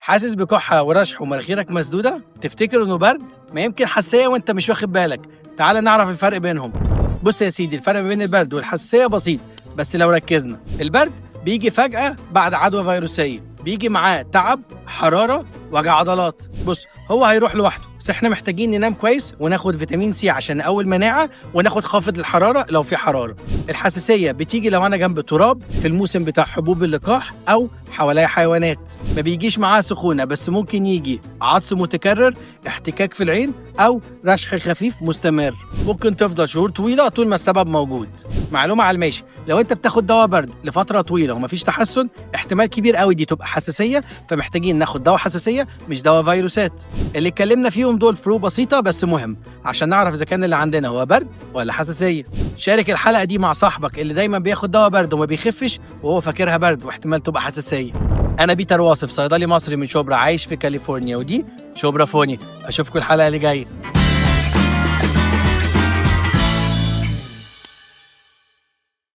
حاسس بكحة ورشح ومناخيرك مسدودة؟ تفتكر إنه برد؟ ما يمكن حساسية وأنت مش واخد بالك. تعال نعرف الفرق بينهم. بص يا سيدي، الفرق بين البرد والحساسية بسيط، بس لو ركزنا. البرد بيجي فجأة بعد عدوى فيروسية، بيجي معاه تعب، حرارة، وجع عضلات. بص، هو هيروح لوحده، بس احنا محتاجين ننام كويس وناخد فيتامين سي عشان نقوي المناعة وناخد خافض الحرارة لو في حرارة. الحساسية بتيجي لو أنا جنب تراب في الموسم بتاع حبوب اللقاح أو حواليا حيوانات. ما بيجيش معاه سخونة، بس ممكن يجي عطس متكرر، احتكاك في العين، أو رشح خفيف مستمر. ممكن تفضل شهور طويلة طول ما السبب موجود. معلومة على الماشي، لو أنت بتاخد دواء برد لفترة طويلة ومفيش تحسن، احتمال كبير قوي دي تبقى حساسية، فمحتاجين ناخد دواء حساسية مش دواء فيروسات. اللي اتكلمنا فيهم دول فروق بسيطة بس مهم عشان نعرف إذا كان اللي عندنا هو برد ولا حساسية. شارك الحلقة دي مع صاحبك اللي دايما بياخد دواء برد وما بيخفش وهو فاكرها برد واحتمال تبقى حساسية. أنا بيتر واصف، صيدلي مصري من شبرا عايش في كاليفورنيا، ودي شبرا فوني. أشوفكم الحلقة اللي جاية.